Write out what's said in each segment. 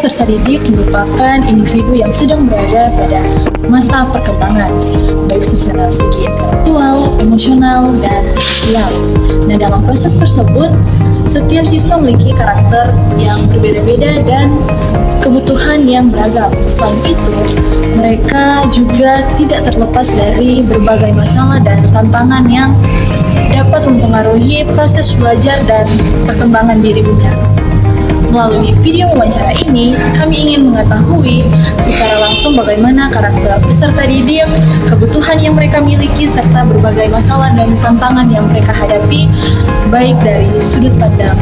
peserta didik merupakan individu yang sedang berada pada masa perkembangan, baik secara segi intelektual, emosional, dan sosial. Nah, dalam proses tersebut, setiap siswa memiliki karakter yang berbeda-beda dan kebutuhan yang beragam. Selain itu, mereka juga tidak terlepas dari berbagai masalah dan tantangan yang dapat mempengaruhi proses belajar dan perkembangan dirinya. Melalui video wawancara ini, kami ingin mengetahui secara langsung bagaimana karakter peserta didik, kebutuhan yang mereka miliki, serta berbagai masalah dan tantangan yang mereka hadapi, baik dari sudut pandang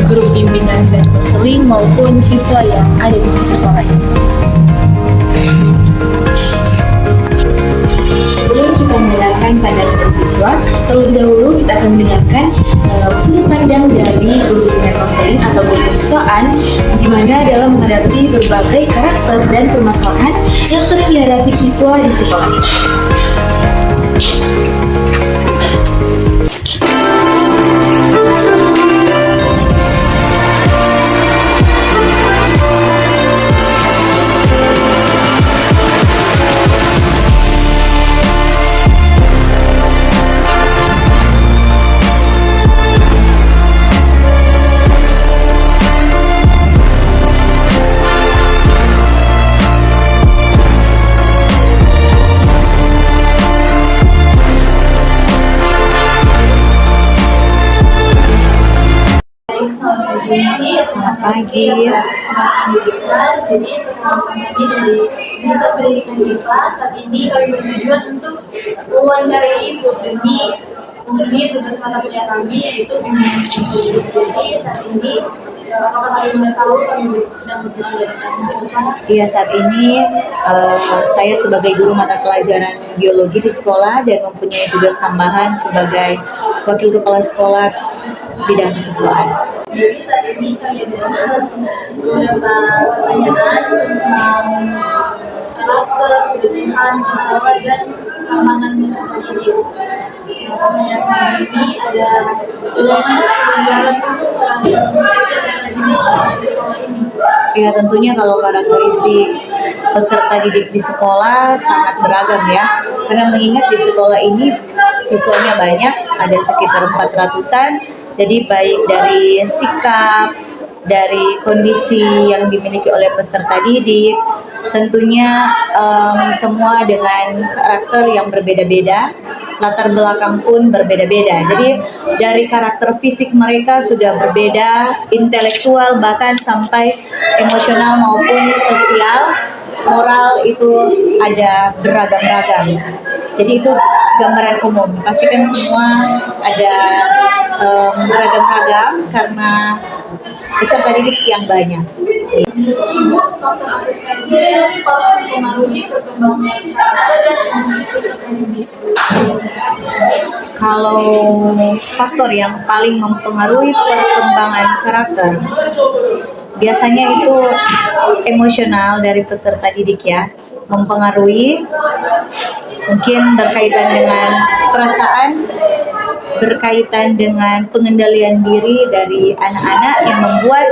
guru bimbingan dan konseling maupun siswa yang ada di sekolah ini. Sebelum kita mendengarkan pandangan dari siswa, terlebih dahulu kita akan mendengarkan sudut pandang dari guru bimbingan konseling atau guru kesiswaan, di mana dalam menghadapi berbagai karakter dan permasalahan yang sering dihadapi siswa di sekolah ini. Selamat pagi. Jadi perkenalkan kami dari Jurusan Pendidikan IPA. Saat ini kami bertujuan untuk mewawancarai Ibu demi memenuhi tugas mata kuliah kami, yaitu bimbingan konseling. Jadi saat ini apakah kalian sudah tahu kami sedang berbicara tentang? Iya, saat ini saya sebagai guru mata pelajaran biologi di sekolah dan mempunyai tugas tambahan sebagai wakil kepala sekolah bidang kesiswaan. Jadi saat ini kami ada beberapa pertanyaan tentang karakter, kebutuhan, masalah, dan tantangan peserta didik. Pertanyaan ini ada bagaimana gambaran untuk karakteristik peserta didik di sekolah ini? Ya, tentunya kalau karakteristik peserta didik di sekolah sangat beragam ya. Karena mengingat di sekolah ini siswanya banyak, ada sekitar 400-an. Jadi baik dari sikap, dari kondisi yang dimiliki oleh peserta didik, tentunya semua dengan karakter yang berbeda-beda, latar belakang pun berbeda-beda. Jadi dari karakter fisik mereka sudah berbeda, intelektual bahkan sampai emosional maupun sosial, moral itu ada beragam-ragam. Jadi itu gambaran umum. Pastikan semua ada beragam-ragam karena peserta didik yang banyak. Ibu, faktor apa saja yang paling mempengaruhi perkembangan karakter dan emosi peserta didik? Kalau faktor yang paling mempengaruhi perkembangan karakter, biasanya itu emosional dari peserta didik ya, mempengaruhi, mungkin berkaitan dengan perasaan, berkaitan dengan pengendalian diri dari anak-anak yang membuat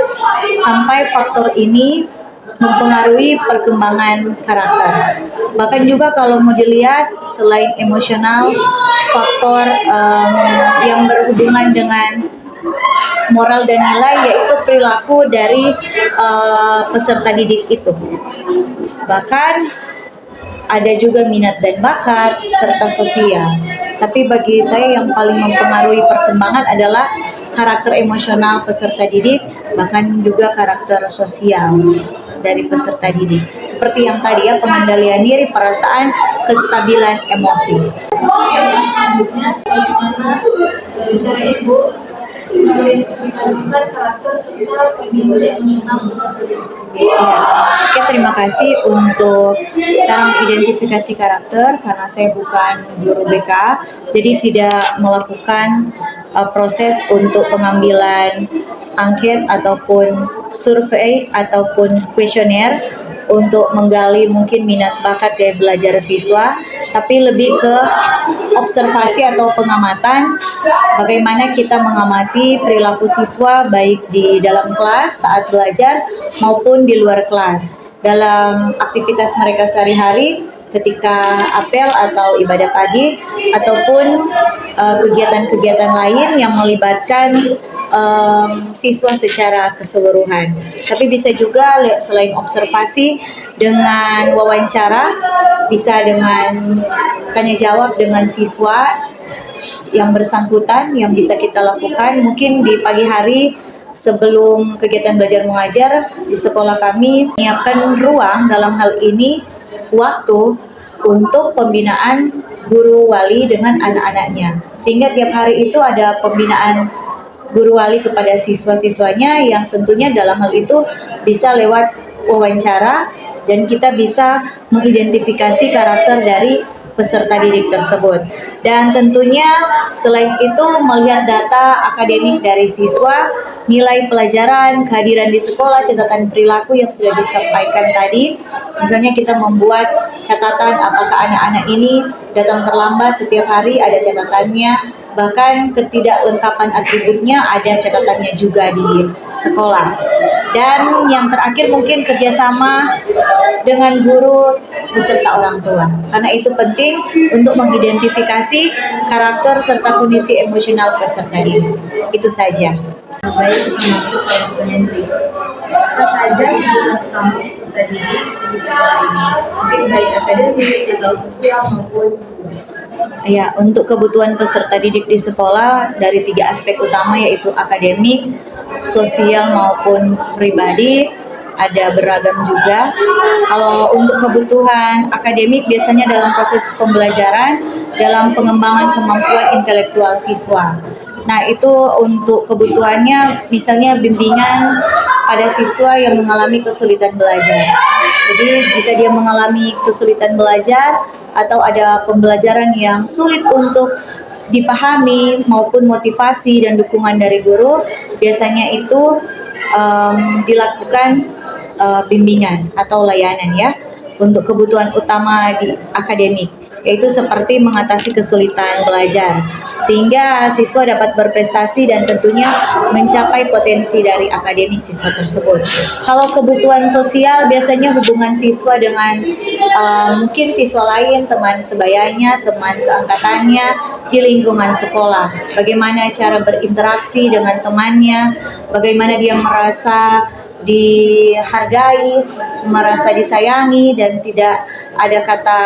sampai faktor ini mempengaruhi perkembangan karakter. Bahkan juga kalau mau dilihat selain emosional, faktor yang berhubungan dengan moral dan nilai yaitu perilaku dari peserta didik itu. Bahkan ada juga minat dan bakat serta sosial. Tapi bagi saya yang paling mempengaruhi perkembangan adalah karakter emosional peserta didik, bahkan juga karakter sosial dari peserta didik. Seperti yang tadi ya, pengendalian diri, perasaan, kestabilan emosi. Selanjutnya, bagaimana cara Ibu mengidentifikasikan karakter serta kondisi emosional peserta didik? Oke, terima kasih untuk cara mengidentifikasi karakter karena saya bukan guru BK, jadi tidak melakukan proses untuk pengambilan angket ataupun survei ataupun kuesioner untuk menggali mungkin minat bakat gaya belajar siswa, tapi lebih ke observasi atau pengamatan bagaimana kita mengamati perilaku siswa baik di dalam kelas saat belajar maupun di luar kelas dalam aktivitas mereka sehari-hari ketika apel atau ibadah pagi ataupun kegiatan-kegiatan lain yang melibatkan siswa secara keseluruhan. Tapi bisa juga selain observasi dengan wawancara, bisa dengan tanya jawab dengan siswa yang bersangkutan yang bisa kita lakukan mungkin di pagi hari sebelum kegiatan belajar mengajar di sekolah kami menyiapkan ruang dalam hal ini waktu untuk pembinaan guru wali dengan anak-anaknya sehingga tiap hari itu ada pembinaan guru wali kepada siswa-siswanya yang tentunya dalam hal itu bisa lewat wawancara dan kita bisa mengidentifikasi karakter dari peserta didik tersebut. Dan tentunya selain itu melihat data akademik dari siswa, nilai pelajaran, kehadiran di sekolah, catatan perilaku yang sudah disampaikan tadi. Misalnya kita membuat catatan apakah anak-anak ini datang terlambat setiap hari, ada catatannya. Bahkan ketidaklengkapan atributnya ada catatannya juga di sekolah. Dan yang terakhir mungkin kerjasama dengan guru beserta orang tua. Karena itu penting untuk mengidentifikasi karakter serta kondisi emosional peserta didik. Itu saja. Baik, termasuk saya penyantri. Apa saja kebutuhan utama peserta didik di sekolah ini? Mungkin baik akademik atau sosial maupun Ya, untuk kebutuhan peserta didik di sekolah dari 3 aspek utama yaitu akademik, sosial maupun pribadi ada beragam juga. Kalau untuk kebutuhan akademik biasanya dalam proses pembelajaran, dalam pengembangan kemampuan intelektual siswa. Nah, itu untuk kebutuhannya misalnya bimbingan pada siswa yang mengalami kesulitan belajar. Jadi jika dia mengalami kesulitan belajar atau ada pembelajaran yang sulit untuk dipahami maupun motivasi dan dukungan dari guru, biasanya itu dilakukan bimbingan atau layanan ya untuk kebutuhan utama di akademik, yaitu seperti mengatasi kesulitan belajar sehingga siswa dapat berprestasi dan tentunya mencapai potensi dari akademik siswa tersebut. Kalau kebutuhan sosial biasanya hubungan siswa dengan mungkin siswa lain, teman sebayanya, teman seangkatannya di lingkungan sekolah. Bagaimana cara berinteraksi dengan temannya, bagaimana dia merasa dihargai, merasa disayangi dan tidak ada kata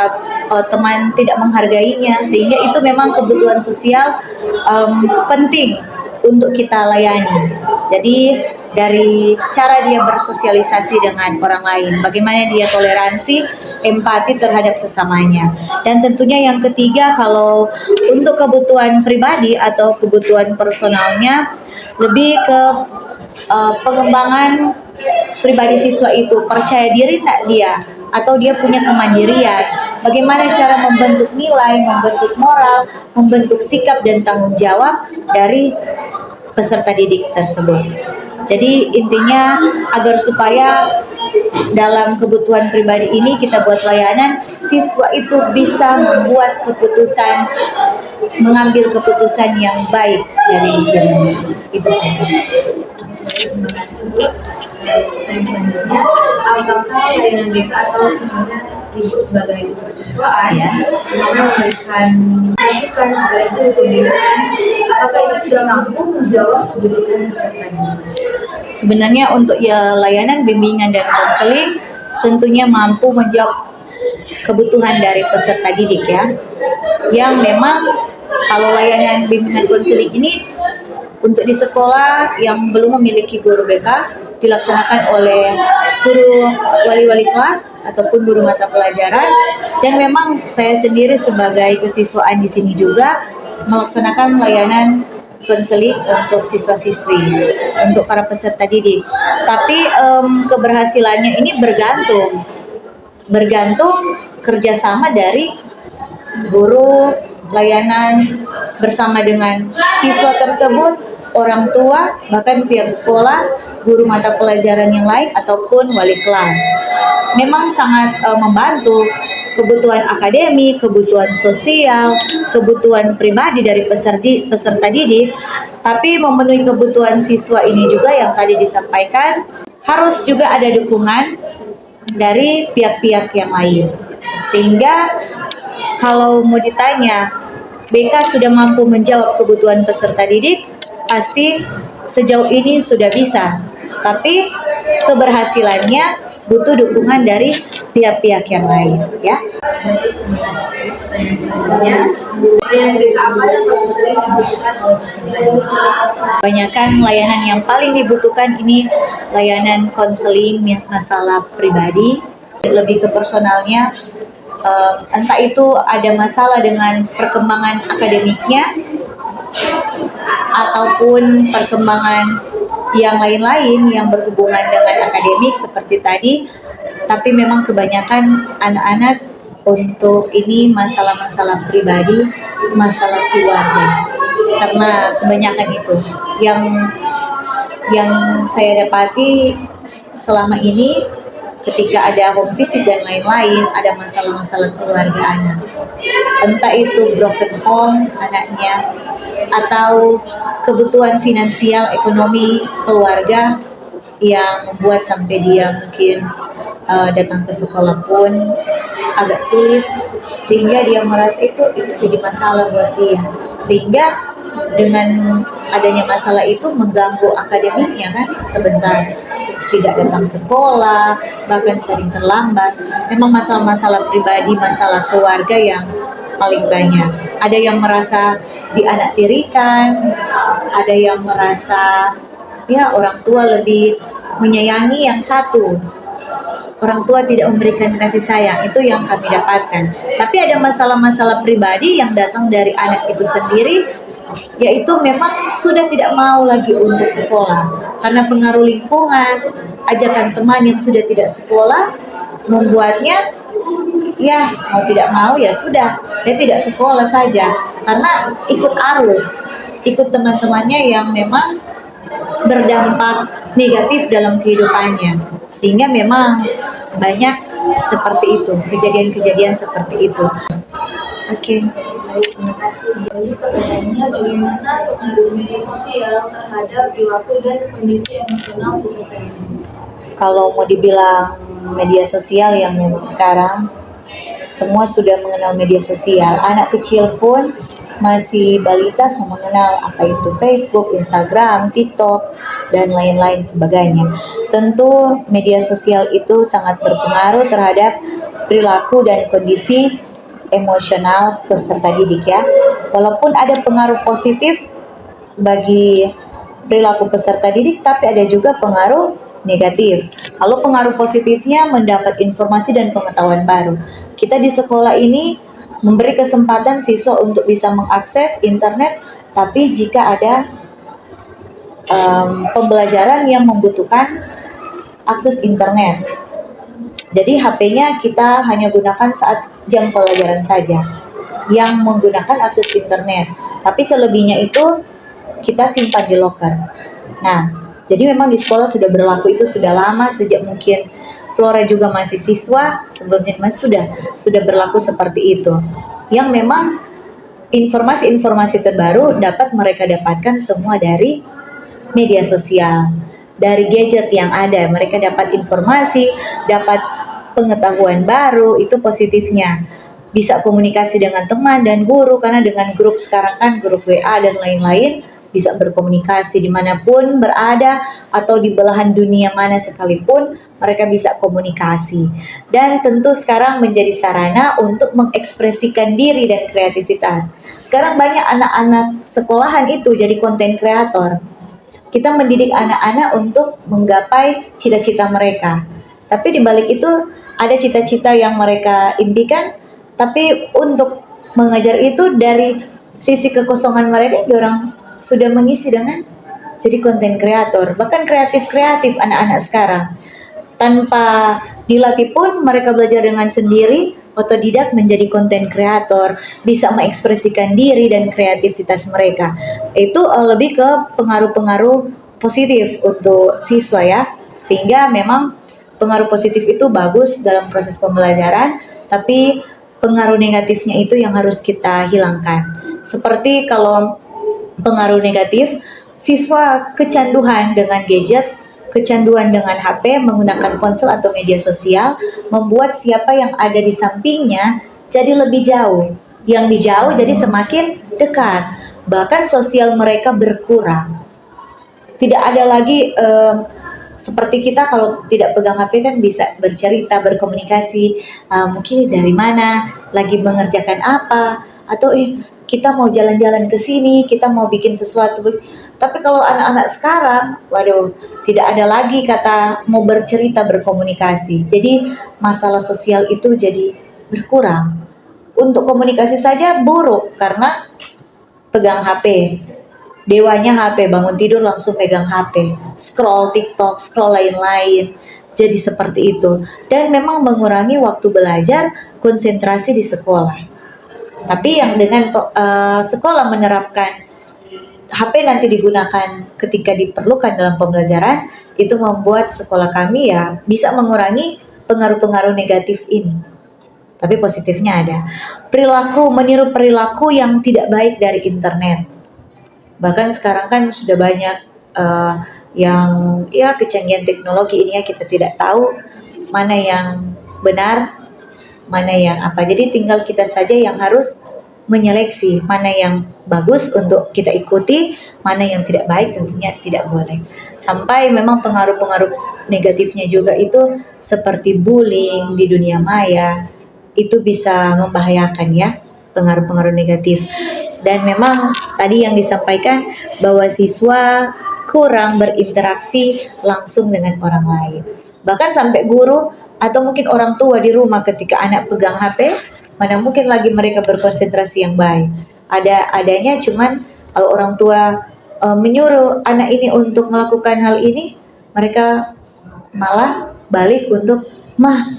teman tidak menghargainya, sehingga itu memang kebutuhan sosial penting untuk kita layani. Jadi dari cara dia bersosialisasi dengan orang lain, bagaimana dia toleransi, empati terhadap sesamanya. Dan tentunya yang ketiga, kalau untuk kebutuhan pribadi atau kebutuhan personalnya lebih ke pengembangan pribadi siswa itu, percaya diri tak dia atau dia punya kemandirian, bagaimana cara membentuk nilai, membentuk moral, membentuk sikap dan tanggung jawab dari peserta didik tersebut. Jadi intinya agar supaya dalam kebutuhan pribadi ini kita buat layanan, siswa itu bisa membuat keputusan, mengambil keputusan yang baik dari dirinya. Itu saja. terima kasih Bu. Dan selanjutnya, apakah layanan BK atau misalnya Ibu sebagai ibu kesiswaan memberikan masukan kepada ibu pembinaan, apakah ini sudah mampu menjawab kebutuhan pesertanya? Sebenarnya untuk layanan bimbingan dan konseling tentunya mampu menjawab kebutuhan dari peserta didik ya. Yang memang kalau layanan bimbingan konseling ini untuk di sekolah yang belum memiliki guru BK dilaksanakan oleh guru wali-wali kelas ataupun guru mata pelajaran, dan memang saya sendiri sebagai kesiswaan di sini juga melaksanakan layanan konseling untuk siswa-siswi, untuk para peserta didik. Tapi keberhasilannya ini bergantung kerjasama dari guru layanan bersama dengan siswa tersebut, orang tua, bahkan pihak sekolah, guru mata pelajaran yang lain, ataupun wali kelas. memang sangat membantu kebutuhan akademik, kebutuhan sosial, kebutuhan pribadi dari peserta didik, tapi memenuhi kebutuhan siswa ini juga yang tadi disampaikan, harus juga ada dukungan dari pihak-pihak yang lain. Sehingga kalau mau ditanya, BK sudah mampu menjawab kebutuhan peserta didik, pasti sejauh ini sudah bisa. Tapi keberhasilannya butuh dukungan dari pihak-pihak yang lain, ya. Pertanyaan selanjutnya, layanan BK apa yang paling sering dibutuhkan oleh peserta didik? Kebanyakan layanan yang paling dibutuhkan ini layanan konseling masalah pribadi, lebih ke personalnya. Entah itu ada masalah dengan perkembangan akademiknya ataupun perkembangan yang lain-lain yang berhubungan dengan akademik seperti tadi, tapi memang kebanyakan anak-anak untuk ini masalah-masalah pribadi, masalah keluarga, karena kebanyakan itu yang saya dapati selama ini. Ketika ada home visit dan lain-lain, ada masalah-masalah keluarga anak. Entah itu broken home anaknya, atau kebutuhan finansial ekonomi keluarga yang membuat sampai dia mungkin datang ke sekolah pun agak sulit, sehingga dia merasa itu jadi masalah buat dia. Sehingga dengan adanya masalah itu mengganggu akademiknya kan, sebentar tidak datang sekolah, bahkan sering terlambat. Memang masalah-masalah pribadi, masalah keluarga yang paling banyak. Ada yang merasa dianaktirikan, ada yang merasa ya orang tua lebih menyayangi yang satu. Orang tua tidak memberikan kasih sayang, itu yang kami dapatkan. Tapi ada masalah-masalah pribadi yang datang dari anak itu sendiri, yaitu memang sudah tidak mau lagi untuk sekolah karena pengaruh lingkungan, ajakan teman yang sudah tidak sekolah membuatnya ya mau tidak mau ya sudah, saya tidak sekolah saja karena ikut arus, ikut teman-temannya yang memang berdampak negatif dalam kehidupannya, sehingga memang banyak seperti itu, kejadian-kejadian seperti itu. Oke. Baik, terima kasih. Jadi pertanyaannya, bagaimana pengaruh media sosial terhadap perilaku dan kondisi emosional peserta didik? Kalau mau dibilang media sosial yang memang sekarang semua sudah mengenal media sosial. Anak kecil pun masih balita sudah mengenal apa itu Facebook, Instagram, TikTok, dan lain-lain sebagainya. Tentu media sosial itu sangat berpengaruh terhadap perilaku dan kondisi emosional peserta didik ya. Walaupun ada pengaruh positif bagi perilaku peserta didik, tapi ada juga pengaruh negatif. Kalau pengaruh positifnya mendapat informasi dan pengetahuan baru. Kita di sekolah ini memberi kesempatan siswa untuk bisa mengakses internet, tapi jika ada pembelajaran yang membutuhkan akses internet. Jadi HP-nya kita hanya gunakan saat jam pelajaran saja yang menggunakan akses internet. Tapi selebihnya itu kita simpan di locker. Nah, jadi memang di sekolah sudah berlaku itu sudah lama, sejak mungkin Flora juga masih siswa, sebelumnya masih sudah berlaku seperti itu. Yang memang informasi-informasi terbaru dapat mereka dapatkan semua dari media sosial, dari gadget yang ada. Mereka dapat informasi, dapat pengetahuan baru, itu positifnya. Bisa komunikasi dengan teman dan guru, karena dengan grup sekarang kan, grup WA dan lain-lain, bisa berkomunikasi dimanapun berada atau di belahan dunia mana sekalipun, mereka bisa komunikasi. Dan tentu sekarang menjadi sarana untuk mengekspresikan diri dan kreativitas. Sekarang banyak anak-anak sekolahan itu jadi konten kreator. Kita mendidik anak-anak untuk menggapai cita-cita mereka. Tapi di balik itu ada cita-cita yang mereka impikan, tapi untuk mengajar itu dari sisi kekosongan mereka, orang sudah mengisi dengan jadi konten kreator. Bahkan kreatif-kreatif anak-anak sekarang. Tanpa dilatih pun mereka belajar dengan sendiri, otodidak menjadi konten kreator, bisa mengekspresikan diri dan kreativitas mereka. Itu lebih ke pengaruh-pengaruh positif untuk siswa ya. Sehingga memang pengaruh positif itu bagus dalam proses pembelajaran, tapi pengaruh negatifnya itu yang harus kita hilangkan. Seperti kalau pengaruh negatif, siswa kecanduan dengan gadget, kecanduan dengan HP, menggunakan ponsel atau media sosial, membuat siapa yang ada di sampingnya jadi lebih jauh. Yang dijauh jadi semakin dekat. Bahkan sosial mereka berkurang. Tidak ada lagi seperti kita kalau tidak pegang HP kan bisa bercerita, berkomunikasi, mungkin dari mana, lagi mengerjakan apa, atau kita mau jalan-jalan ke sini, kita mau bikin sesuatu. Tapi kalau anak-anak sekarang, waduh, tidak ada lagi kata mau bercerita, berkomunikasi. Jadi masalah sosial itu jadi berkurang. Untuk komunikasi saja buruk karena pegang HP. Dewanya HP, bangun tidur langsung pegang HP, scroll TikTok, scroll lain-lain. Jadi seperti itu. Dan memang mengurangi waktu belajar, konsentrasi di sekolah. Tapi yang dengan sekolah menerapkan HP nanti digunakan ketika diperlukan dalam pembelajaran, itu membuat sekolah kami ya bisa mengurangi pengaruh-pengaruh negatif ini. Tapi positifnya ada. Meniru perilaku yang tidak baik dari internet. Bahkan sekarang kan sudah banyak yang ya kecanggihan teknologi ini ya, kita tidak tahu mana yang benar, mana yang apa. Jadi tinggal kita saja yang harus menyeleksi mana yang bagus untuk kita ikuti, mana yang tidak baik tentunya tidak boleh. Sampai memang pengaruh-pengaruh negatifnya juga itu seperti bullying di dunia maya, itu bisa membahayakan ya, pengaruh-pengaruh negatif. Dan memang tadi yang disampaikan bahwa siswa kurang berinteraksi langsung dengan orang lain. Bahkan sampai guru atau mungkin orang tua di rumah ketika anak pegang HP, mana mungkin lagi mereka berkonsentrasi yang baik. Adanya cuman kalau orang tua menyuruh anak ini untuk melakukan hal ini, mereka malah balik untuk, "Mah,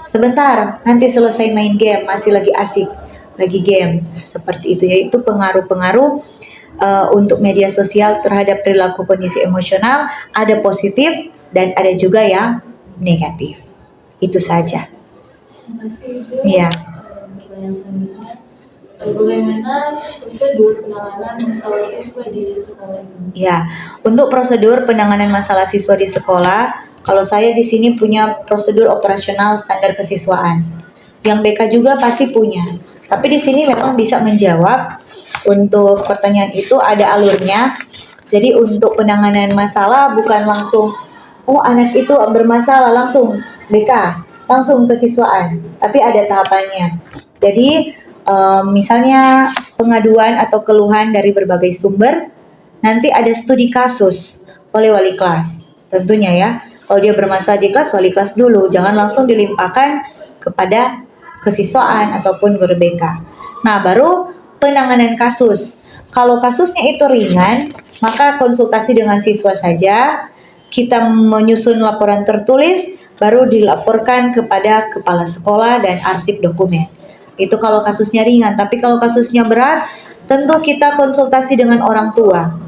sebentar, nanti selesai main game, masih lagi asik, lagi game." Seperti itu, yaitu pengaruh-pengaruh untuk media sosial terhadap perilaku kondisi emosional, ada positif dan ada juga yang negatif. Itu saja. Terima kasih Ibu. Iya. Pertanyaan selanjutnya, bagaimana prosedur penanganan masalah siswa di sekolah ini? Ya, untuk prosedur penanganan masalah siswa di sekolah, kalau saya di sini punya prosedur operasional standar kesiswaan. Yang BK juga pasti punya. Tapi di sini memang bisa menjawab untuk pertanyaan itu, ada alurnya. Jadi untuk penanganan masalah bukan langsung, oh anak itu bermasalah langsung BK, langsung kesiswaan. Tapi ada tahapannya. Jadi misalnya pengaduan atau keluhan dari berbagai sumber, nanti ada studi kasus oleh wali kelas. Tentunya ya, kalau dia bermasalah di kelas, wali kelas dulu. Jangan langsung dilimpahkan kepada kesiswaan ataupun guru BK. Nah, baru penanganan kasus. Kalau kasusnya itu ringan, maka konsultasi dengan siswa saja. Kita menyusun laporan tertulis, baru dilaporkan kepada kepala sekolah dan arsip dokumen. Itu kalau kasusnya ringan. Tapi kalau kasusnya berat, tentu kita konsultasi dengan orang tua.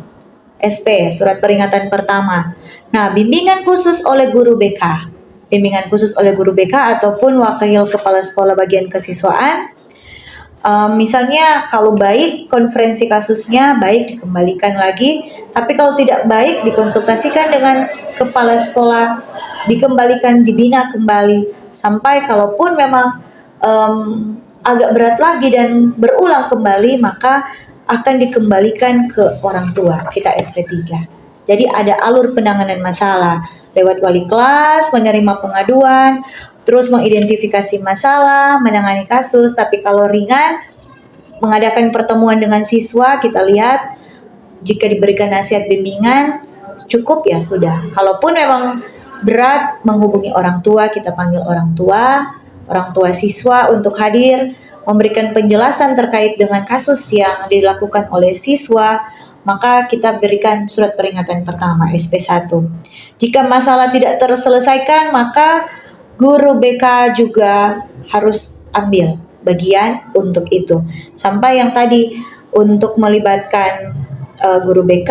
SP, surat peringatan pertama. Nah, bimbingan khusus oleh guru BK. Bimbingan khusus oleh guru BK ataupun wakil kepala sekolah bagian kesiswaan. Misalnya kalau baik konferensi kasusnya baik dikembalikan lagi, tapi kalau tidak baik dikonsultasikan dengan kepala sekolah, dikembalikan, dibina kembali, sampai kalaupun memang agak berat lagi dan berulang kembali, maka akan dikembalikan ke orang tua, kita SP3. Jadi ada alur penanganan masalah lewat wali kelas, menerima pengaduan, terus mengidentifikasi masalah, menangani kasus. Tapi kalau ringan, mengadakan pertemuan dengan siswa, kita lihat jika diberikan nasihat bimbingan cukup ya sudah. Kalaupun memang berat, menghubungi orang tua, kita panggil orang tua siswa untuk hadir, memberikan penjelasan terkait dengan kasus yang dilakukan oleh siswa, maka kita berikan surat peringatan pertama SP1. Jika masalah tidak terselesaikan, maka guru BK juga harus ambil bagian untuk itu. Sampai yang tadi untuk melibatkan guru BK,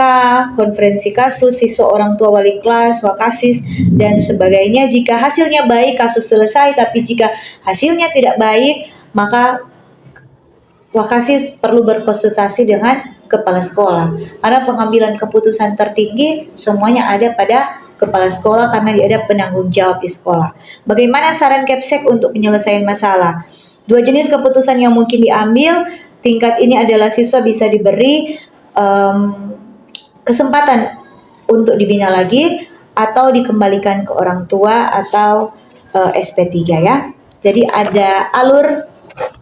konferensi kasus, siswa, orang tua, wali kelas, wakasis, dan sebagainya. Jika hasilnya baik, kasus selesai. Tapi jika hasilnya tidak baik, maka wakasis perlu berkonsultasi dengan kepala sekolah. Karena pengambilan keputusan tertinggi semuanya ada pada kepala sekolah karena dia ada penanggung jawab di sekolah. Bagaimana saran Kepsek untuk penyelesaian masalah? Dua jenis keputusan yang mungkin diambil. Tingkat ini adalah siswa bisa diberi kesempatan untuk dibina lagi atau dikembalikan ke orang tua atau SP3 ya. Jadi ada alur,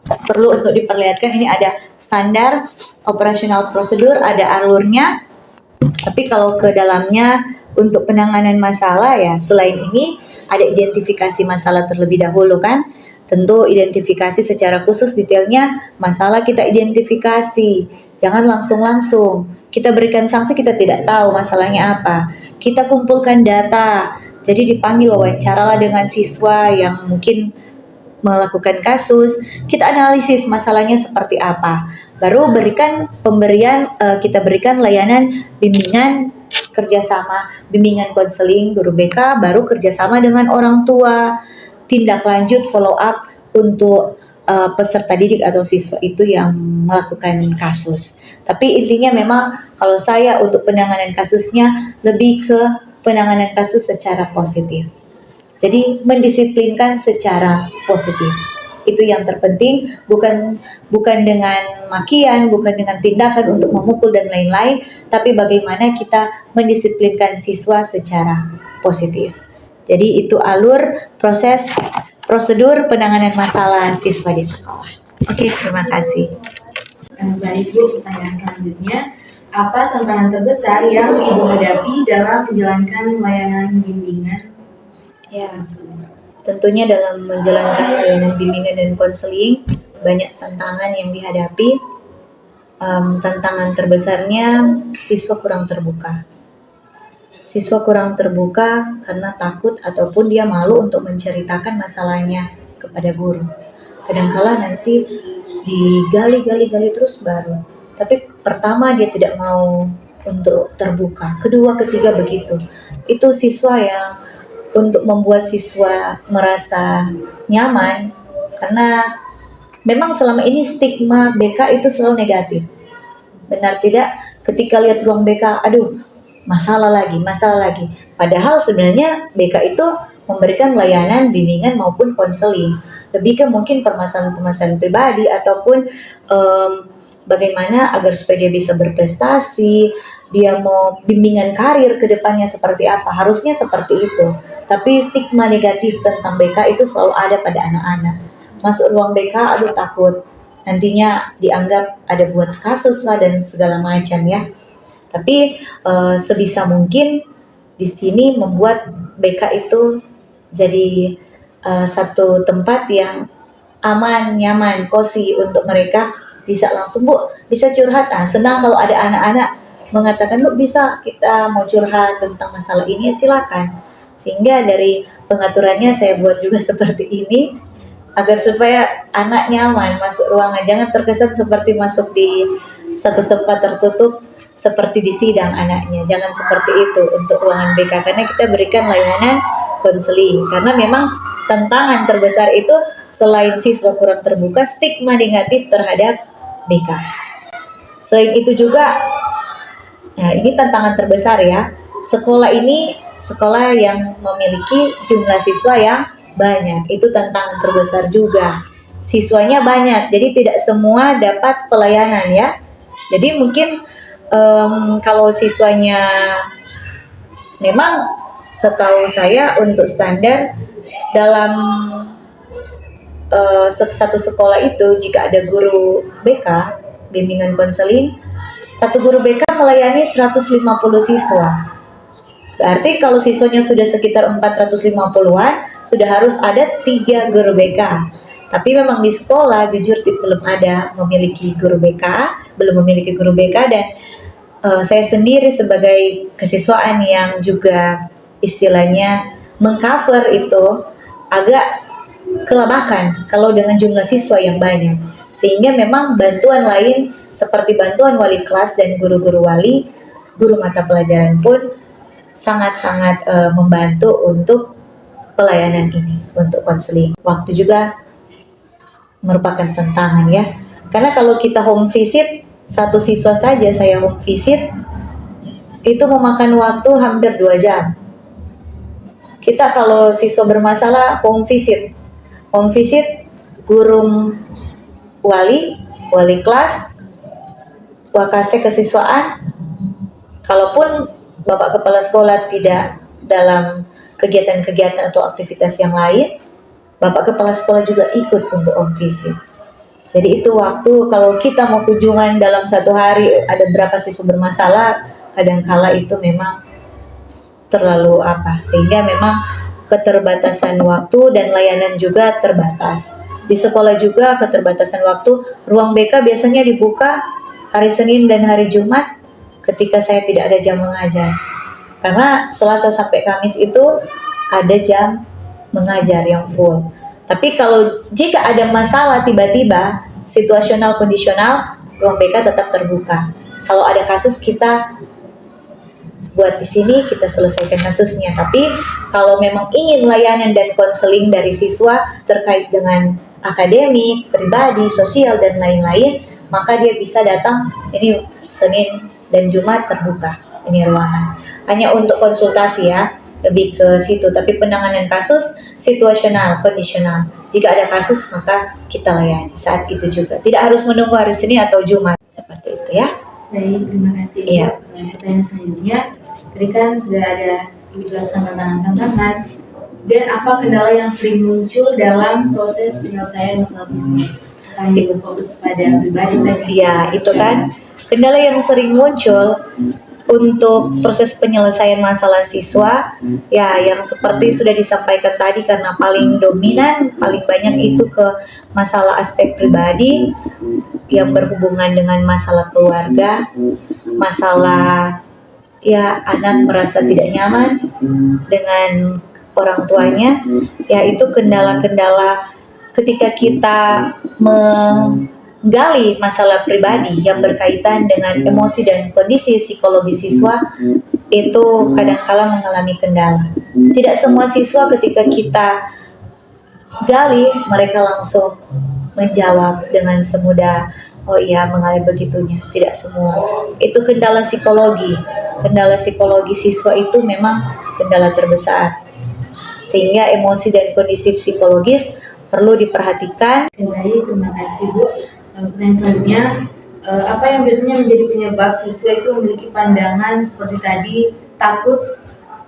perlu untuk diperlihatkan, ini ada standar operasional prosedur, ada alurnya. Tapi kalau ke dalamnya untuk penanganan masalah ya, selain ini ada identifikasi masalah terlebih dahulu kan. Tentu identifikasi secara khusus detailnya masalah kita identifikasi. Jangan langsung-langsung. Kita berikan sanksi, kita tidak tahu masalahnya apa. Kita kumpulkan data. Jadi dipanggil wawancaralah dengan siswa yang mungkin melakukan kasus. Kita analisis masalahnya seperti apa. Baru kita berikan layanan bimbingan kerjasama, bimbingan konseling guru BK, baru kerjasama dengan orang tua. Tindak lanjut follow up untuk peserta didik atau siswa itu yang melakukan kasus. Tapi intinya memang kalau saya untuk penanganan kasusnya lebih ke penanganan kasus secara positif. Jadi mendisiplinkan secara positif. Itu yang terpenting, bukan dengan makian, bukan dengan tindakan untuk memukul dan lain-lain, tapi bagaimana kita mendisiplinkan siswa secara positif. Jadi itu alur prosedur penanganan masalah siswa di sekolah. Oke, terima kasih. Baik Bu, pertanyaan selanjutnya, apa tantangan terbesar yang Ibu hadapi dalam menjalankan layanan bimbingan? Ya, tentunya dalam menjalankan layanan bimbingan dan konseling banyak tantangan yang dihadapi. Tantangan terbesarnya siswa kurang terbuka. Siswa kurang terbuka karena takut ataupun dia malu untuk menceritakan masalahnya kepada guru. Kadangkala nanti digali terus baru. Tapi pertama dia tidak mau untuk terbuka. Kedua, ketiga begitu. Itu siswa yang untuk membuat siswa merasa nyaman karena memang selama ini stigma BK itu selalu negatif. Benar tidak? Ketika lihat ruang BK, aduh, masalah lagi. Padahal sebenarnya BK itu memberikan layanan bimbingan maupun konseling. Lebih ke mungkin permasalahan-permasalahan pribadi ataupun bagaimana agar supaya dia bisa berprestasi, dia mau bimbingan karir ke depannya seperti apa. Harusnya seperti itu. Tapi stigma negatif tentang BK itu selalu ada pada anak-anak. Masuk ruang BK, aduh takut. Nantinya dianggap ada buat kasus lah dan segala macam ya. Tapi sebisa mungkin di sini membuat BK itu jadi satu tempat yang aman, nyaman, cozy untuk mereka bisa langsung Bu, bisa curhat. Senang kalau ada anak-anak mengatakan Bu bisa kita mau curhat tentang masalah ini, ya silakan. Sehingga dari pengaturannya saya buat juga seperti ini agar supaya anak nyaman masuk ruangan, jangan terkesan seperti masuk di satu tempat tertutup seperti di sidang anaknya. Jangan seperti itu untuk ruangan BK karena kita berikan layanan konseling. Karena memang tantangan terbesar itu selain siswa kurang terbuka, stigma negatif terhadap BK. Selain itu juga, nah ini tantangan terbesar ya. Sekolah ini sekolah yang memiliki jumlah siswa yang banyak. Itu tantangan terbesar juga. Siswanya banyak, jadi tidak semua dapat pelayanan ya. Jadi mungkin kalau siswanya memang setahu saya untuk standar dalam satu sekolah itu jika ada guru BK, bimbingan konseling, satu guru BK melayani 150 siswa. Berarti kalau siswanya sudah sekitar 450-an, sudah harus ada 3 guru BK. Tapi memang di sekolah jujur belum ada memiliki guru BK, dan saya sendiri sebagai kesiswaan yang juga istilahnya mengcover itu agak kelabakan kalau dengan jumlah siswa yang banyak. Sehingga memang bantuan lain seperti bantuan wali kelas dan guru-guru wali, guru mata pelajaran pun sangat-sangat membantu untuk pelayanan ini, untuk konseling. Waktu juga merupakan tantangan ya. Karena kalau kita home visit, satu siswa saja saya home visit, itu memakan waktu hampir 2 jam. Kita kalau siswa bermasalah home visit guru wali kelas, wakase kesiswaan, kalaupun Bapak Kepala Sekolah tidak dalam kegiatan-kegiatan atau aktivitas yang lain, Bapak Kepala Sekolah juga ikut untuk home visit. Jadi itu waktu kalau kita mau kunjungan dalam satu hari ada berapa siswa bermasalah, kadangkala itu memang terlalu sehingga memang keterbatasan waktu dan layanan juga terbatas. Di sekolah juga keterbatasan waktu, ruang BK biasanya dibuka hari Senin dan hari Jumat ketika saya tidak ada jam mengajar. Karena Selasa sampai Kamis itu ada jam mengajar yang full. Tapi kalau jika ada masalah tiba-tiba, situasional kondisional, ruang BK tetap terbuka. Kalau ada kasus kita buat di sini, kita selesaikan kasusnya. Tapi kalau memang ingin layanan dan konseling dari siswa terkait dengan akademik, pribadi, sosial dan lain-lain, maka dia bisa datang. Ini Senin dan Jumat terbuka ini ruangan. Hanya untuk konsultasi ya, lebih ke situ. Tapi penanganan kasus situasional, kondisional. Jika ada kasus maka kita layani saat itu juga. Tidak harus menunggu hari Senin atau Jumat. Seperti itu ya. Baik, terima kasih. Iya. Pertanyaan selanjutnya, tadi kan sudah ada dijelaskan tantangan-tantangan dan apa kendala yang sering muncul dalam proses penyelesaian masalah siswa? Hanya berfokus pada pribadi tadi. Ya, itu kan kendala yang sering muncul untuk proses penyelesaian masalah siswa, ya yang seperti sudah disampaikan tadi, karena paling dominan, paling banyak itu ke masalah aspek pribadi yang berhubungan dengan masalah keluarga, masalah ya anak merasa tidak nyaman dengan orang tuanya, yaitu kendala-kendala ketika kita menggali masalah pribadi yang berkaitan dengan emosi dan kondisi psikologi siswa, itu kadang-kala mengalami kendala. Tidak semua siswa ketika kita gali, mereka langsung menjawab dengan semudah, oh iya mengalir begitunya. Tidak semua. Itu kendala psikologi. Kendala psikologi siswa itu memang kendala terbesar. Sehingga emosi dan kondisi psikologis perlu diperhatikan. Baik, terima kasih Bu. Pertanyaan selanjutnya, apa yang biasanya menjadi penyebab siswa itu memiliki pandangan seperti tadi, takut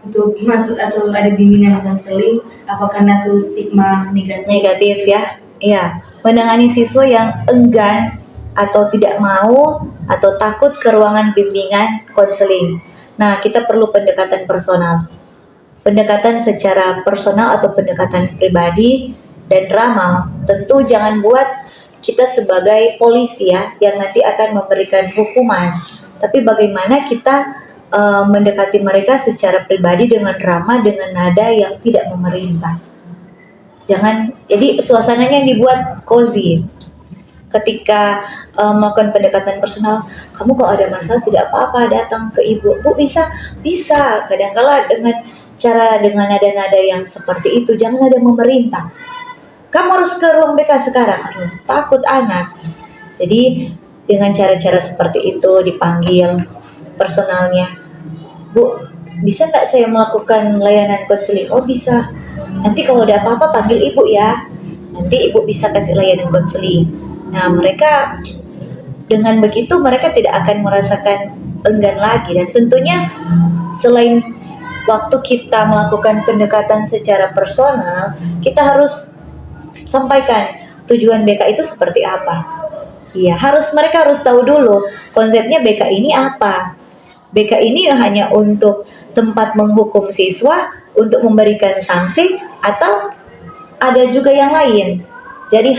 untuk masuk atau ada bimbingan konseling? Apakah itu stigma negatif? Negatif ya, iya. Menangani siswa yang enggan atau tidak mau atau takut ke ruangan bimbingan konseling. Nah, kita perlu pendekatan personal. Pendekatan secara personal atau pendekatan pribadi dan ramah. Tentu jangan buat kita sebagai polisi ya, yang nanti akan memberikan hukuman. Tapi bagaimana kita mendekati mereka secara pribadi dengan ramah, dengan nada yang tidak memerintah. Jangan, jadi suasananya dibuat cozy. Ketika melakukan pendekatan personal, kamu kalau ada masalah tidak apa-apa datang ke ibu. Bu bisa. Kadang-kala dengan nada-nada yang seperti itu, jangan ada memerintah. Kamu harus ke ruang BK sekarang. Aduh, takut anak. Jadi dengan cara-cara seperti itu dipanggil personalnya. Bu, bisa nggak saya melakukan layanan konseling? Oh bisa. Nanti kalau ada apa-apa panggil ibu ya. Nanti ibu bisa kasih layanan konseling. Nah mereka dengan begitu mereka tidak akan merasakan enggan lagi. Dan tentunya selain waktu kita melakukan pendekatan secara personal, kita harus sampaikan tujuan BK itu seperti apa. Iya, mereka harus tahu dulu konsepnya BK ini apa. BK ini hanya untuk tempat menghukum siswa, untuk memberikan sanksi, atau ada juga yang lain. Jadi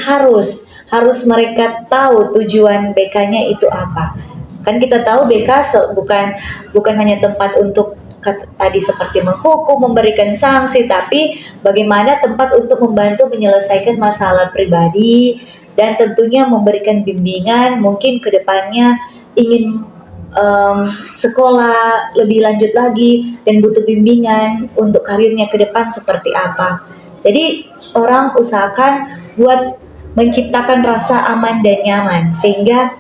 harus mereka tahu tujuan BK-nya itu apa. Kan kita tahu BK bukan hanya tempat untuk tadi seperti menghukum, memberikan sanksi, tapi bagaimana tempat untuk membantu menyelesaikan masalah pribadi dan tentunya memberikan bimbingan mungkin ke depannya ingin sekolah lebih lanjut lagi dan butuh bimbingan untuk karirnya ke depan seperti apa. Jadi orang usahakan buat menciptakan rasa aman dan nyaman sehingga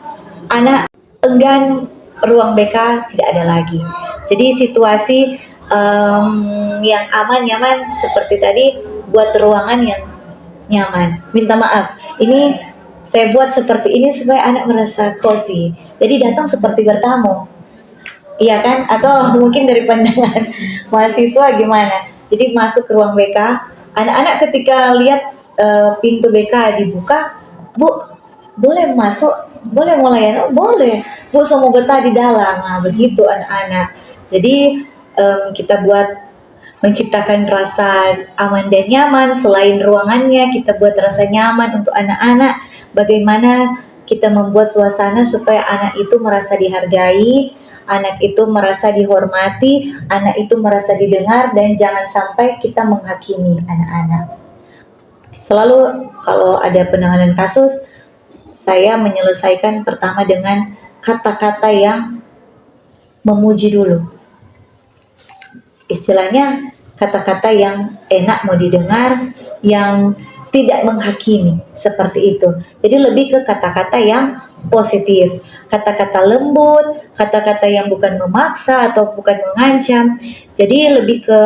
anak enggan ruang BK tidak ada lagi. Jadi situasi yang aman nyaman seperti tadi buat ruangan yang nyaman. Minta maaf, ini saya buat seperti ini supaya anak merasa cozy. Jadi datang seperti bertamu, iya kan? Atau mungkin dari pandangan mahasiswa gimana? Jadi masuk ke ruang BK, anak-anak ketika lihat pintu BK dibuka, Bu, boleh masuk? Boleh mulai? Boleh. Bu, semua betah di dalam. Nah, begitu anak-anak. Jadi kita buat menciptakan rasa aman dan nyaman. Selain ruangannya, kita buat rasa nyaman untuk anak-anak. Bagaimana kita membuat suasana supaya anak itu merasa dihargai, anak itu merasa dihormati, anak itu merasa didengar, dan jangan sampai kita menghakimi anak-anak. Selalu kalau ada penanganan kasus, saya menyelesaikan pertama dengan kata-kata yang memuji dulu. Istilahnya kata-kata yang enak mau didengar, yang tidak menghakimi, seperti itu. Jadi lebih ke kata-kata yang positif, kata-kata lembut, kata-kata yang bukan memaksa atau bukan mengancam. Jadi lebih ke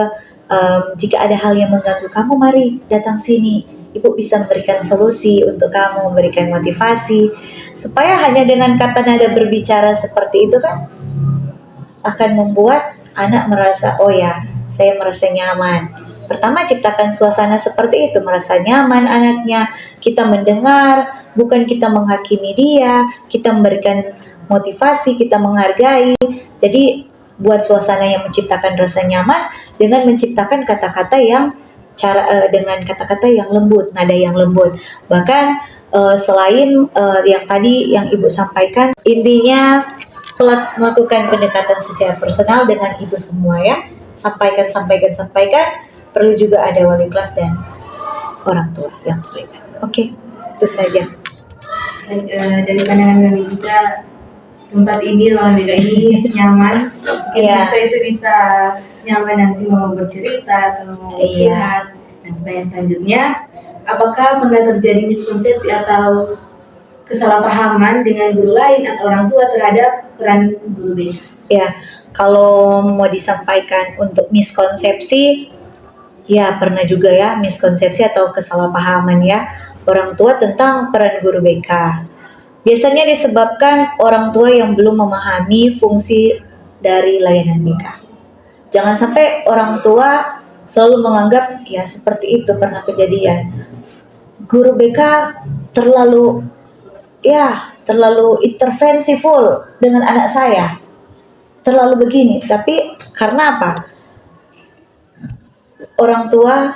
jika ada hal yang mengganggu kamu, mari datang sini. Ibu bisa memberikan solusi untuk kamu, memberikan motivasi, supaya hanya dengan kata nada berbicara seperti itu kan akan membuat anak merasa, oh ya, saya merasa nyaman. Pertama, ciptakan suasana seperti itu, merasa nyaman anaknya, kita mendengar, bukan kita menghakimi dia, kita memberikan motivasi, kita menghargai. Jadi buat suasana yang menciptakan rasa nyaman dengan menciptakan kata-kata yang dengan kata-kata yang lembut, nada yang lembut. Bahkan selain yang tadi yang Ibu sampaikan, intinya melakukan pendekatan secara personal dengan itu semua ya. Sampaikan. Perlu juga ada wali kelas dan orang tua yang terlibat. Oke, itu saja. Dari pandangan kami juga tempat ini, ruangan BK ini nyaman. Iya. Siswa itu bisa nyaman nanti mau bercerita atau mau curhat. Nah, pertanyaan selanjutnya, apakah pernah terjadi miskonsepsi atau kesalahpahaman dengan guru lain atau orang tua terhadap peran guru BK? Ya, kalau mau disampaikan untuk miskonsepsi, ya pernah juga ya miskonsepsi atau kesalahpahaman ya orang tua tentang peran guru BK. Biasanya disebabkan orang tua yang belum memahami fungsi dari layanan BK. Jangan sampai orang tua selalu menganggap ya seperti itu pernah kejadian. Guru BK terlalu intervensi full dengan anak saya. Terlalu begini, tapi karena apa? Orang tua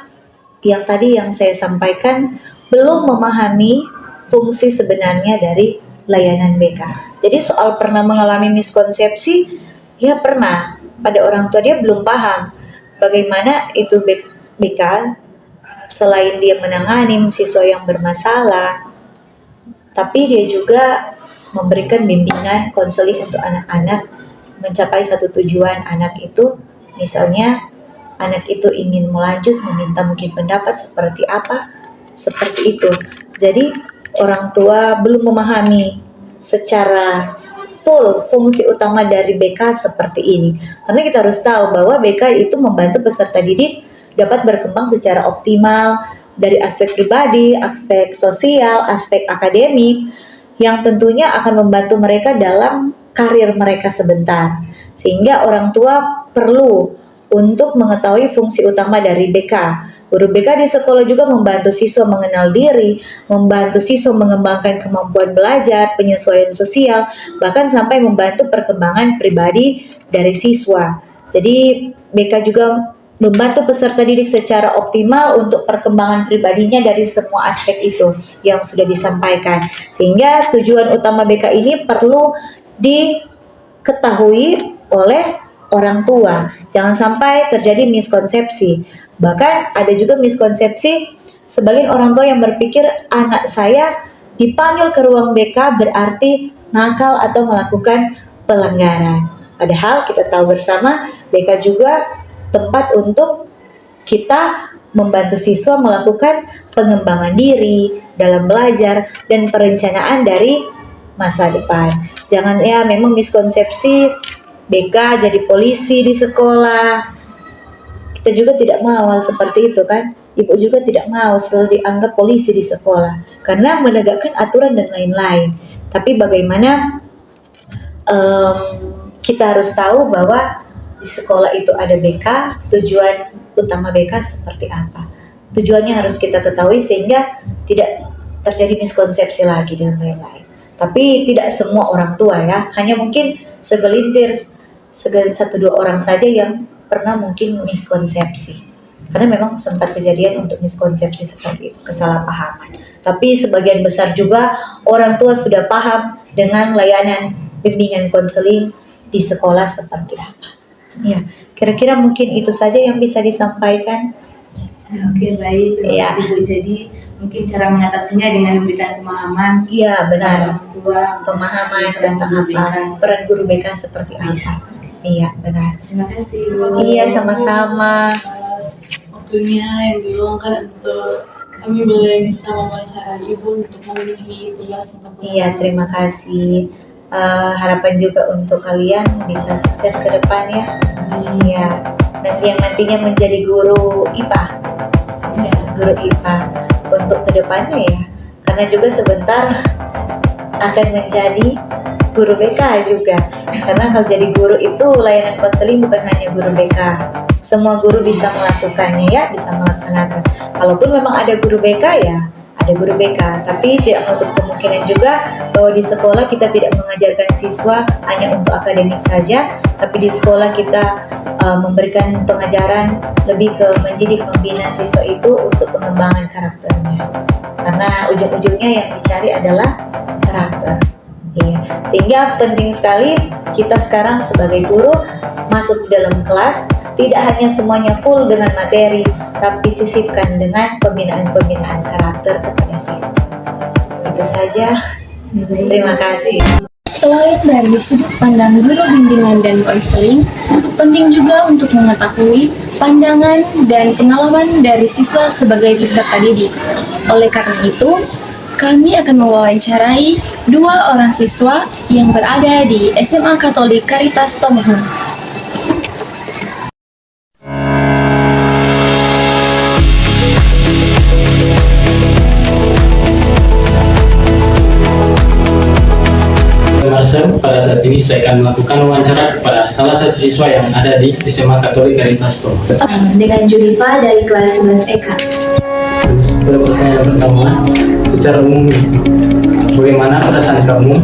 yang tadi yang saya sampaikan belum memahami fungsi sebenarnya dari layanan BK. Jadi soal pernah mengalami miskonsepsi, ya pernah. Pada orang tua dia belum paham bagaimana itu BK selain dia menangani siswa yang bermasalah, tapi dia juga memberikan bimbingan konseling untuk anak-anak mencapai satu tujuan. Anak itu misalnya anak itu ingin melanjut, meminta mungkin pendapat seperti apa, seperti itu. Jadi orang tua belum memahami secara full fungsi utama dari BK seperti ini. Karena kita harus tahu bahwa BK itu membantu peserta didik dapat berkembang secara optimal dari aspek pribadi, aspek sosial, aspek akademik, yang tentunya akan membantu mereka dalam karir mereka sebentar. Sehingga orang tua perlu untuk mengetahui fungsi utama dari BK. Guru BK di sekolah juga membantu siswa mengenal diri, membantu siswa mengembangkan kemampuan belajar, penyesuaian sosial, bahkan sampai membantu perkembangan pribadi dari siswa. Jadi BK juga membantu peserta didik secara optimal untuk perkembangan pribadinya dari semua aspek itu yang sudah disampaikan. Sehingga tujuan utama BK ini perlu diketahui oleh orang tua. Jangan sampai terjadi miskonsepsi. Bahkan ada juga miskonsepsi sebagian orang tua yang berpikir anak saya dipanggil ke ruang BK berarti nakal atau melakukan pelanggaran. Padahal kita tahu bersama BK juga tempat untuk kita membantu siswa melakukan pengembangan diri dalam belajar dan perencanaan dari masa depan. Jangan ya memang miskonsepsi BK jadi polisi di sekolah. Kita juga tidak mau hal seperti itu kan. Ibu juga tidak mau selalu dianggap polisi di sekolah karena menegakkan aturan dan lain-lain. Tapi bagaimana kita harus tahu bahwa di sekolah itu ada BK, tujuan utama BK seperti apa. Tujuannya harus kita ketahui sehingga tidak terjadi miskonsepsi lagi dan lain-lain. Tapi tidak semua orang tua ya, hanya mungkin segelintir 1-2 orang saja yang pernah mungkin miskonsepsi. Karena memang sempat kejadian untuk miskonsepsi seperti itu, kesalahpahaman. Tapi sebagian besar juga orang tua sudah paham dengan layanan bimbingan konseling di sekolah seperti apa. Ya, kira-kira mungkin itu saja yang bisa disampaikan. Oke, baik. Terima Ya. kasih Bu. Jadi mungkin cara mengatasinya dengan memberikan pemahaman Iya, benar. orang tua, Pemahaman peran tentang guru BK. apa, peran guru BK seperti apa. Iya, benar. Terima kasih Bu. Iya, sama-sama. Waktunya yang diluangkan untuk kami boleh bisa mewawancarai Ibu untuk memenuhi tugas untuk Iya, terima kasih. Harapan juga untuk kalian bisa sukses ke depan ya. Iya, nanti yang nantinya menjadi guru IPA. Iya. Guru IPA untuk kedepannya ya, karena juga sebentar akan menjadi guru BK juga, karena kalau jadi guru itu layanan konseling bukan hanya guru BK, semua guru bisa melakukannya ya, bisa melaksanakan. Kalaupun memang ada guru BK ya ada guru BK, tapi tidak menutup kemungkinan juga bahwa di sekolah kita tidak mengajarkan siswa hanya untuk akademik saja, tapi di sekolah kita memberikan pengajaran lebih ke mendidik, membina siswa itu untuk pengembangan karakternya. Karena ujung-ujungnya yang dicari adalah karakter. Iya. Sehingga penting sekali kita sekarang sebagai guru masuk dalam kelas, tidak hanya semuanya full dengan materi, tapi sisipkan dengan pembinaan-pembinaan karakter kepada siswa. Itu saja. Terima kasih. Selain dari sudut pandang guru bimbingan dan konseling, penting juga untuk mengetahui pandangan dan pengalaman dari siswa sebagai peserta didik. Oleh karena itu, kami akan mewawancarai 2 orang siswa yang berada di SMA Katolik Caritas Tomohon. Pada saat ini saya akan melakukan wawancara kepada salah satu siswa yang ada di SMA Katolik Caritas Tomohon. Dengan Julifa dari kelas 11 EK. Pada pertanyaan pertama, secara umum, bagaimana perasaan kamu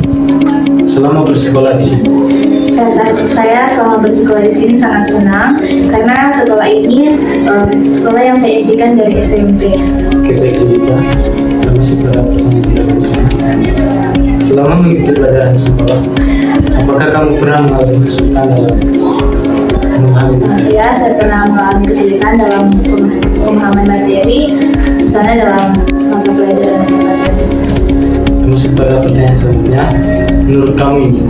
selama bersekolah di sini? Perasaan saya selama bersekolah di sini sangat senang karena sekolah ini sekolah yang saya impikan dari SMP. Oke, baik Julika. Masuk pada pertanyaan berikutnya. Selama mengikuti pelajaran sekolah, apakah kamu pernah mengalami kesulitan dalam memahami? Ya, saya pernah mengalami kesulitan dalam pemahaman materi, misalnya dalam mata pelajaran matematika. Masuk pada pertanyaan selanjutnya. Menurut kamu ini,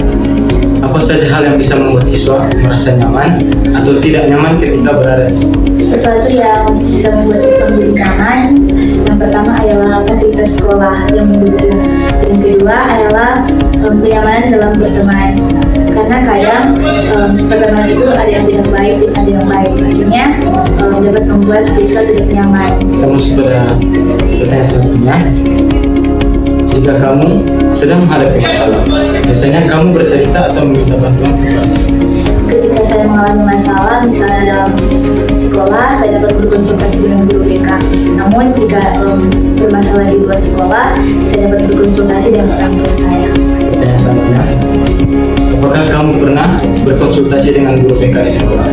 apa saja hal yang bisa membuat siswa merasa nyaman atau tidak nyaman ketika berada di sekolah? Sesuatu yang bisa membuat siswa menjadi nyaman, yang pertama adalah fasilitas sekolah yang mendukung. Yang kedua adalah kenyamanan dalam berteman. Karena kadang pertemanan itu ada yang tidak baik dan ada yang baik. Akhirnya dapat membuat siswa tidak nyaman. Kita masuk pada pertanyaan selanjutnya. Jika kamu sedang menghadapi masalah, biasanya kamu bercerita atau meminta bantuan kepada siapa? Ketika saya mengalami masalah, misalnya dalam sekolah, saya dapat berkonsultasi dengan guru BK. Namun jika bermasalah di luar sekolah, saya dapat berkonsultasi dengan orang tua saya. Pertanyaan selanjutnya. Apakah kamu pernah berkonsultasi dengan guru BK di sekolah?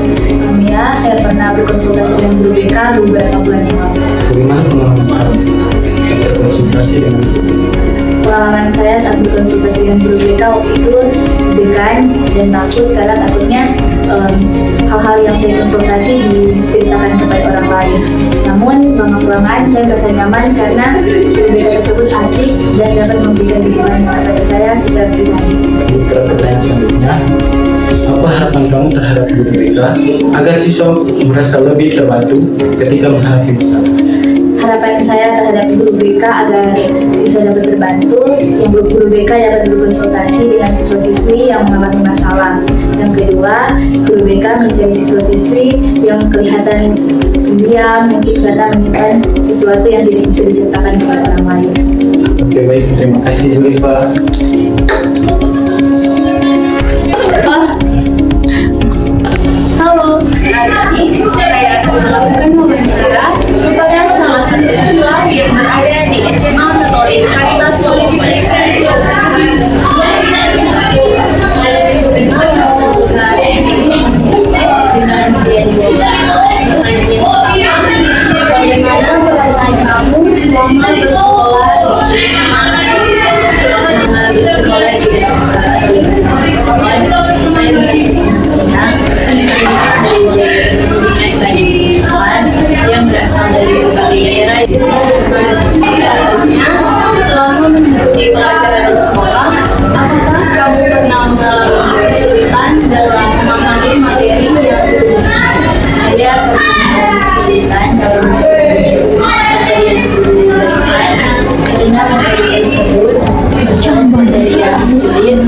Ya, saya pernah berkonsultasi dengan guru BK beberapa bulan yang lalu. Bagaimana pengalaman kamu berkonsultasi dengan guru BK? Pengalaman saya saat berkonsultasi dengan guru BK waktu itu deg-degan dan takut karena takutnya hal-hal yang saya konsultasi diceritakan kepada orang lain. Namun lama-kelamaan saya merasa nyaman karena guru BK tersebut asik dan dapat memberikan dukungan kepada saya secara pribadi. Pertanyaan selanjutnya, apa harapan kamu terhadap guru BK agar siswa merasa lebih terbantu ketika menghadapi masalah? Harapan saya terhadap guru BK agar siswa dapat terbantu, yang guru BK dapat berkonsultasi dengan siswa-siswi yang mengalami masalah. Yang kedua, guru BK mencari siswa-siswi yang kelihatan diam, mungkin karena menyimpan sesuatu yang tidak bisa diceritakan kepada orang lain. Oke, baik, terima kasih Zulfa. Halo, saat ini saya akan melakukan wawancara kepada salah satu siswa yang berada di SMA Katolik Caritas Solo. Dengan dia di bagaimana perasaan kamu selama bersekolah di SMA Katolik? Saya merasa sangat senang karena saya boleh dengan banyak teman yang berasal dari berbagai daerah. Selanjutnya, selama mengikuti pelajaran di sekolah, apakah kamu pernah mengalami kesulitan dalam memahami materi yang saya pernah mengalami kesulitan dalam materi yang diberikan karena materi tersebut bercampur dari yang sulit.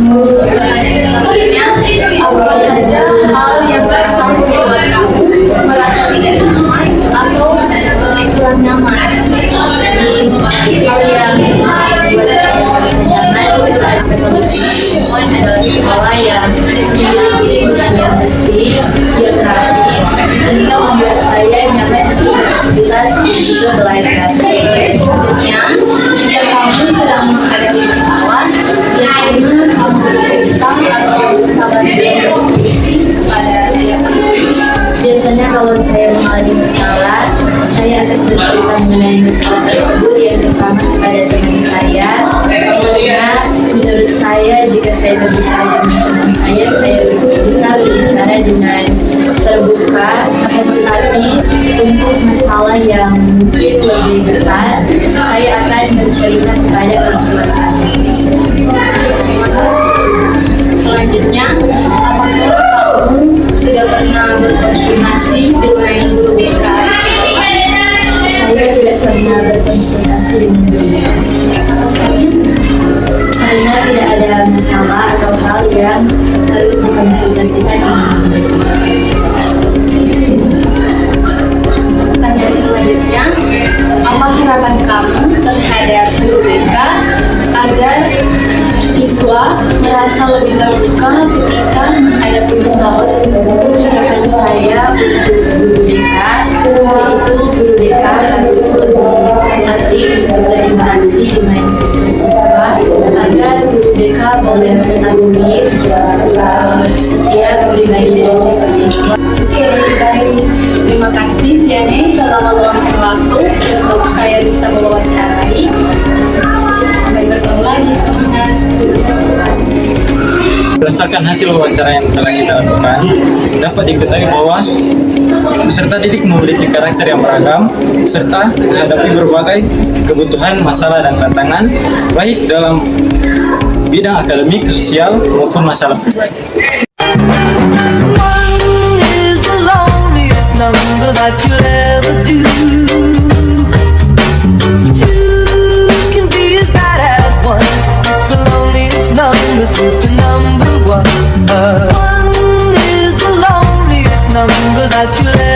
Apa saja hal yang bersambung membuat kamu merasa tidak nyaman atau kurang nyaman? Hal yang membuat saya merasa nyaman saat berkomunikasi adalah sekolah yang memiliki lingkungan yang bersih, yang rapi, sehingga membuat saya nyaman untuk beraktivitas dan juga belajar. Selanjutnya, jika kamu sedang menghadapi masalah, biasanya kamu bercerita atau kabar kepada siapa? Biasanya kalau saya mengalami masalah, saya akan bercerita mengenai masalah tersebut yang pertama kepada teman saya. Karena menurut saya jika saya berbicara dengan teman saya bisa berbicara dengan terbuka, tapi untuk masalah yang mungkin lebih besar, saya akan bercerita kepada orang tua saya. Selanjutnya, apakah kamu sudah pernah berkonsultasi dengan guru BK? Saya tidak pernah berkonsultasi dengan guru BK. Karena tidak ada masalah atau hal yang harus dikonsultasikan dengan guru BK. Pertanyaan selanjutnya, apa harapan kamu terhadap guru BK agar siswa merasa lebih terbuka ketika menghadapi masalah? Harapan saya untuk guru BK yaitu guru BK harus lebih aktif untuk berinteraksi dengan siswa-siswa agar guru BK boleh mengetahui setiap pribadi dari siswa-siswa. Oke, baik. Terima kasih Vianney telah meluangkan waktu untuk saya bisa mewawancarai. Sampai bertemu lagi, semangat. Berdasarkan hasil wawancara yang telah kita lakukan, dapat diketahui bahwa peserta didik memiliki karakter yang beragam serta menghadapi berbagai kebutuhan, masalah, dan tantangan baik dalam bidang akademik, sosial, maupun masalah pribadi. That you'll ever do. Two can be as bad as one. It's the loneliest number since the number one. One is the loneliest number that you'll ever do.